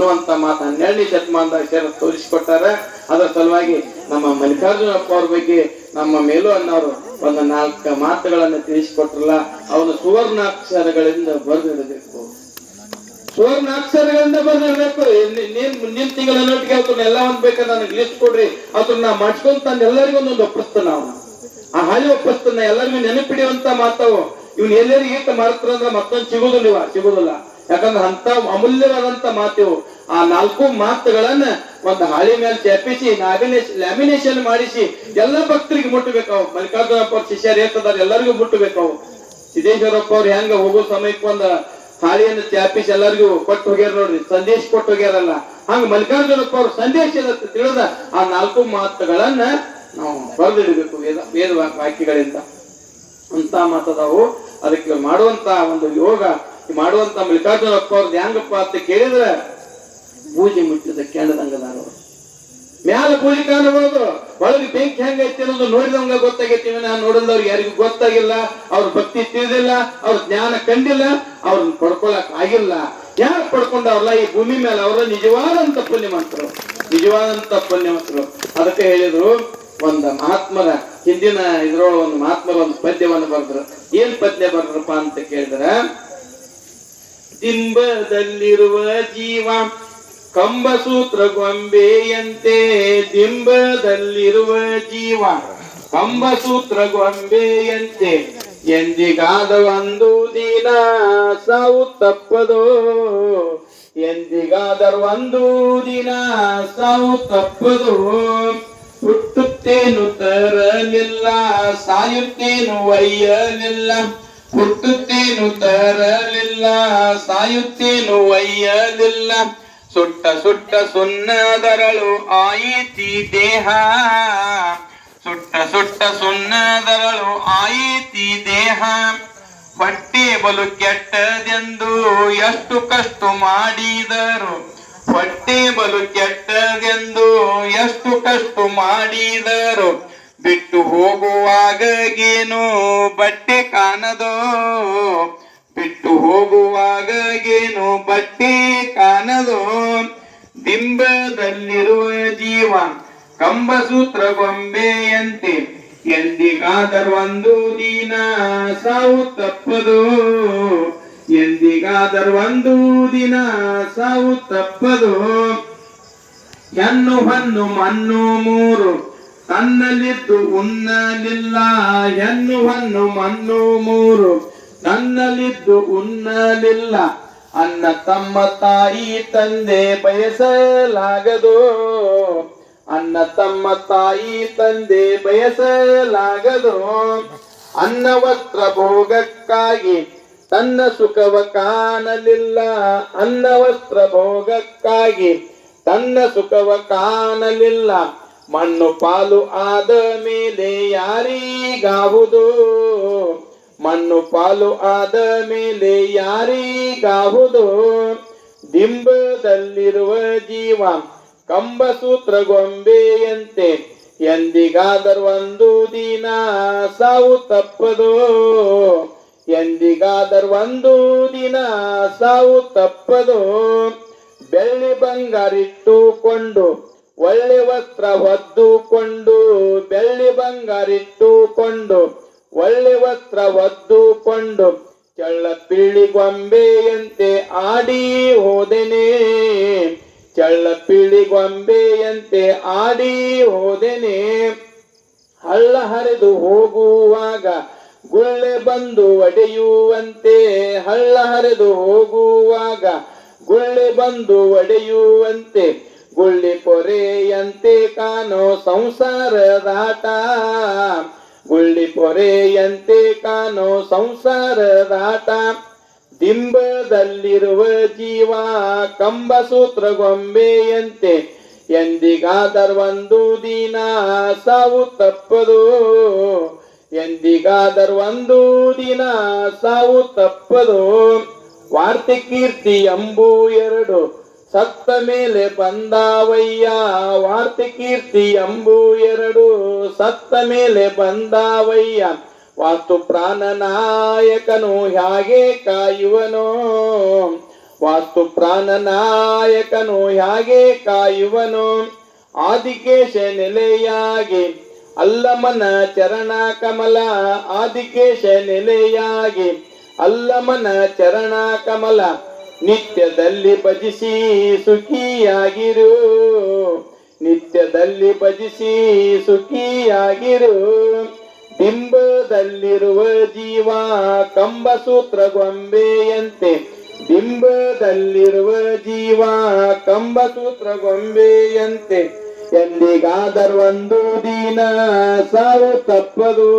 ಹುಟ್ಟುವಂತ ಮಾತು 12ನೇ ಶತಮಾನದಾಗ ತೋರಿಸಿಕೊಟ್ಟಾರ. ಅದರ ಸಲುವಾಗಿ ನಮ್ಮ ಮಲ್ಲಿಕಾರ್ಜುನಪ್ಪ ಅವ್ರ ಬಗ್ಗೆ ನಮ್ಮ ಮೇಲು ಅನ್ನೋರು ಒಂದು 4 ಮಾತುಗಳನ್ನು ತಿಳಿಸಿಕೊಟ್ರಲ್ಲ, ಅವನು ಸುವರ್ಣಾಕ್ಷರಗಳಿಂದ ಬರೆದಿಡಬೇಕು. ಸುವರ್ಣಾಕ್ಷರಗಳಿಂದ ಬರೆದಿಡಬೇಕು. ಮುಂದಿನ ತಿಂಗಳ ನೋಟಿಗೆ ಅವ್ರನ್ನ ಎಲ್ಲ ಒಂದ್ ಬೇಕಾದ್ರೆ ನನಗೆ ಲಿಸ್ಟ್ ಕೊಡ್ರಿ, ಅವ್ರನ್ನ ಮಾಡ್ಸ್ಕೊಂಡ್ ತಂದು ಎಲ್ಲರಿಗೂ ಒಂದೊಂದು ಒಪ್ಪಿಸ್ತಾನ. ಅವನು ಆ ಹಾಳಿ ಒಪ್ಪಿಸ್ತಾನ, ಎಲ್ಲರಿಗೂ ನೆನಪಿಡಿಯುವಂತ ಮಾತವು. ಇವ್ನು ಎಲ್ಲರಿಗೆ ಈತ ಮಾತ್ರ ಅಂದ್ರೆ ಮತ್ತೊಂದು ಸಿಗುದಿಲ್ಲ. ಯಾಕಂದ್ರೆ ಅಂತ ಅಮೂಲ್ಯವಾದಂತ ಮಾತಿವು. ಆ 4 ಮಾತುಗಳನ್ನ ಒಂದು ಹಾಳಿ ಮೇಲೆ ಚಾಪಿಸಿ ಲ್ಯಾಮಿನೇಷನ್ ಮಾಡಿಸಿ ಎಲ್ಲ ಭಕ್ತರಿಗೆ ಮುಟ್ಟಬೇಕಾವು. ಮಲ್ಲಿಕಾರ್ಜುನಪ್ಪ ಅವ್ರ ಶಿಷ್ಯರು ಏತದಾರ ಎಲ್ಲರಿಗೂ ಮುಟ್ಟಬೇಕಾವು. ಸಿದ್ದೇಶ್ವರಪ್ಪ ಅವ್ರು ಹೆಂಗ ಹೋಗೋ ಸಮಯಕ್ಕೆ ಒಂದು ಹಾಳಿಯನ್ನು ಚಾಪಿಸಿ ಎಲ್ಲರಿಗೂ ಕೊಟ್ಟು ಹೋಗ್ಯಾರ ನೋಡ್ರಿ, ಸಂದೇಶ ಕೊಟ್ಟು ಹೋಗ್ಯಾರಲ್ಲ, ಹಂಗ ಮಲ್ಲಿಕಾರ್ಜುನಪ್ಪ ಅವ್ರ ಸಂದೇಶ ತಿಳಿದ ಆ 4 ಮಾತುಗಳನ್ನ ನಾವು ಬರೆದಿಡಬೇಕು ವೇದ ವಾಕ್ಯಗಳಿಂದ. ಅಂತ ಮಾತದಾವು. ಅದಕ್ಕೆ ಮಾಡುವಂತ ಒಂದು ಯೋಗ ಮಾಡುವಂತ ಮಲ್ಲಿಕಾರ್ಜುನಪ್ಪ ಅವ್ರದ್ದು ಹೆಂಗಪ್ಪ ಅಂತ ಕೇಳಿದ್ರೆ, ಪೂಜೆ ಮುಟ್ಟಿದ ಕೆಂಡದಂಗದಾರ ಮ್ಯಾಲ ಪೂಜೆ ಕಾಣಬಹುದು, ಒಳಗೆ ಬೆಂಕಿ ಹೆಂಗೈತಿ ಅನ್ನೋದು ನೋಡಿದವಂಗ ಗೊತ್ತಾಗೈತಿ. ನಾನು ನೋಡಿದವ್ರಿಗೆ ಯಾರಿಗೂ ಗೊತ್ತಾಗಿಲ್ಲ, ಅವ್ರ ಭಕ್ತಿ ತಿಳಿದಿಲ್ಲ, ಅವ್ರ ಜ್ಞಾನ ಕಂಡಿಲ್ಲ, ಅವ್ರನ್ನ ಪಡ್ಕೊಳಕ್ ಆಗಿಲ್ಲ. ಯಾರು ಪಡ್ಕೊಂಡವ್ರಲ್ಲ ಈ ಭೂಮಿ ಮೇಲೆ ಅವರ ನಿಜವಾದಂತ ಪುಣ್ಯವಂತರು. ಅದಕ್ಕೆ ಹೇಳಿದ್ರು, ಒಂದು ಮಹಾತ್ಮರ ಹಿಂದಿನ ಇದ್ರೊಳಗೆ ಒಂದು ಮಹಾತ್ಮರ ಒಂದು ಪದ್ಯವನ್ನು ಬರೆದ್ರು. ಏನ್ ಪದ್ಯ ಬರೆದ್ರಪ್ಪ ಅಂತ ಕೇಳಿದ್ರೆ, ದಿಂಬದಲ್ಲಿರುವ ಜೀವ ಕಂಬಸೂತ್ರ ಗೊಂಬೆಯಂತೆ, ದಿಂಬದಲ್ಲಿರುವ ಜೀವ ಕಂಬಸೂತ್ರ ಗೊಂಬೆಯಂತೆ, ಎಂದಿಗಾದ ಒಂದು ದಿನ ಸಾವು ತಪ್ಪದೋ, ಎಂದಿಗಾದರ ಒಂದು ದಿನ ಸಾವು ತಪ್ಪದೋ, ಹುಟ್ಟುತ್ತೇನು ತರಲಿಲ್ಲ ಸಾಯುತ್ತೇನು ಒಯ್ಯಲಿಲ್ಲ, ಹುಟ್ಟುತ್ತೇನು ತರಲಿಲ್ಲ ಸಾಯುತ್ತೇನು ಒಯ್ಯಲಿಲ್ಲ, ಸುಟ್ಟ ಸುಟ್ಟ ಸುಣ್ಣದರಳು ಆಯಿತಿ ದೇಹ, ಸುಟ್ಟ ಸುಟ್ಟ ಸುಣ್ಣದರಳು ಆಯಿತಿ ದೇಹ, ಹೊಟ್ಟೆ ಬಲು ಕೆಟ್ಟದೆಂದು ಎಷ್ಟು ಕಷ್ಟ ಮಾಡಿದರು, ಹೊಟ್ಟೆ ಬಲು ಕೆಟ್ಟದೆಂದು ಎಷ್ಟು ಕಷ್ಟ ಮಾಡಿದರು, ಬಿಟ್ಟು ಹೋಗುವಾಗೇನು ಬಟ್ಟೆ ಕಾಣದೋ, ಬಿಟ್ಟು ಹೋಗುವಾಗೇನು ಬಟ್ಟೆ ಕಾಣದೋ, ದಿಂಬದಲ್ಲಿರುವ ಜೀವ ಕಂಬಸೂತ್ರ ಗೊಂಬೆಯಂತೆ, ಎಂದಿಗಾದರೂ ಒಂದು ದಿನ ಸಾವು ತಪ್ಪದು, ಎಂದಿಗಾದರೂ ಒಂದು ದಿನ ಸಾವು ತಪ್ಪದು, ಹೆಣ್ಣು ಹಣ್ಣು ಮಣ್ಣು ಮೂರು ತನ್ನಲ್ಲಿದ್ದು ಉಣ್ಣಲಿಲ್ಲ, ಹೆಣ್ಣು ಹಣ್ಣು ಮಣ್ಣು ಮೂರು ತನ್ನಲ್ಲಿದ್ದು ಉಣ್ಣಲಿಲ್ಲ, ಅನ್ನ ತಮ್ಮ ತಾಯಿ ತಂದೆ ಬಯಸಲಾಗದು, ಅನ್ನ ತಮ್ಮ ತಾಯಿ ತಂದೆ ಬಯಸಲಾಗದು, ಅನ್ನ ವಸ್ತ್ರ ಭೋಗಕ್ಕಾಗಿ ತನ್ನ ಸುಖವ ಕಾಣಲಿಲ್ಲ, ಅನ್ನ ವಸ್ತ್ರ ಭೋಗಕ್ಕಾಗಿ ತನ್ನ ಸುಖವ ಕಾಣಲಿಲ್ಲ, ಮಣ್ಣು ಪಾಲು ಆದ ಮೇಲೆ ಯಾರಿಗಾವುದು, ಮಣ್ಣು ಪಾಲು ಆದ ಮೇಲೆ ಯಾರಿಗಾವುದು, ದಿಂಬದಲ್ಲಿರುವ ಜೀವ ಕಂಬಸೂತ್ರ ಗೊಂಬೆಯಂತೆ, ಎಂದಿಗಾದರೂ ಒಂದು ದಿನ ಸಾವು ತಪ್ಪದು, ಎಂದಿಗಾದರೂ ಒಂದು ದಿನ ಸಾವು ತಪ್ಪದು, ಬೆಳ್ಳಿ ಬಂಗಾರಿಟ್ಟುಕೊಂಡು ಒಳ್ಳೆ ವಸ್ತ್ರ ಹೊದ್ದುಕೊಂಡು, ಬೆಳ್ಳಿ ಬಂಗಾರಿಟ್ಟುಕೊಂಡು ಒಳ್ಳೆ ವಸ್ತ್ರ ಹೊದ್ದುಕೊಂಡು, ಚಳ್ಳ ಪಿಳ್ಳಿ ಗೊಂಬೆಯಂತೆ ಆಡಿ ಹೋದೆನೆ, ಚಳ್ಳ ಪಿಳ್ಳಿ ಗೊಂಬೆಯಂತೆ ಆಡಿ ಹೋದೆನೆ, ಹಳ್ಳ ಹರಿದು ಹೋಗುವಾಗ ಗುಳ್ಳೆ ಬಂದು ಒಡೆಯುವಂತೆ, ಹಳ್ಳ ಹರಿದು ಹೋಗುವಾಗ ಗುಳ್ಳೆ ಬಂದು ಒಡೆಯುವಂತೆ, ಗುಳ್ಳಿ ಪೊರೆಯಂತೆ ಕಾಣೋ ಸಂಸಾರದಾಟ, ಗುಳ್ಳಿ ಪೊರೆಯಂತೆ ಕಾಣೋ ಸಂಸಾರದಾಟ, ದಿಂಬದಲ್ಲಿರುವ ಜೀವ ಕಂಬಸೂತ್ರ ಗೊಂಬೆಯಂತೆ, ಎಂದಿಗಾದರೂ ಒಂದು ದಿನ ಸಾವು ತಪ್ಪದು, ಎಂದಿಗಾದರೂ ಒಂದು ದಿನ ಸಾವು ತಪ್ಪದು, ವಾರ್ತೆ ಕೀರ್ತಿ ಎಂಬು ಎರಡು ಸತ್ತ ಮೇಲೆ ಬಂದಾವಯ್ಯ, ವಾರ್ತೆ ಕೀರ್ತಿ ಎಂಬು ಎರಡು ಸತ್ತ ಮೇಲೆ ಬಂದಾವಯ್ಯ, ವಾಸ್ತು ಪ್ರಾಣ ನಾಯಕನು ಹೇಗೆ ಕಾಯುವನೋ, ವಾಸ್ತು ಪ್ರಾಣನಾಯಕನು ಹೇಗೆ ಕಾಯುವನು ಆದಿಕೇಶ ನೆಲೆಯಾಗಿ ಅಲ್ಲಮನ ಚರಣ ಕಮಲ ಆದಿಕೇಶ ನೆಲೆಯಾಗಿ ಅಲ್ಲಮನ ಚರಣ ಕಮಲ ನಿತ್ಯದಲ್ಲಿ ಭಜಿಸಿ ಸುಖಿಯಾಗಿರು ನಿತ್ಯದಲ್ಲಿ ಭಜಿಸಿ ಸುಖಿಯಾಗಿರು ಬಿಂಬದಲ್ಲಿರುವ ಜೀವ ಕಂಬಸೂತ್ರ ಗೊಂಬೆಯಂತೆ ಬಿಂಬದಲ್ಲಿರುವ ಜೀವ ಕಂಬಸೂತ್ರ ಗೊಂಬೆಯಂತೆ ಎಂದಿಗಾದರೊಂದು ದಿನ ಸಾವು ತಪ್ಪದು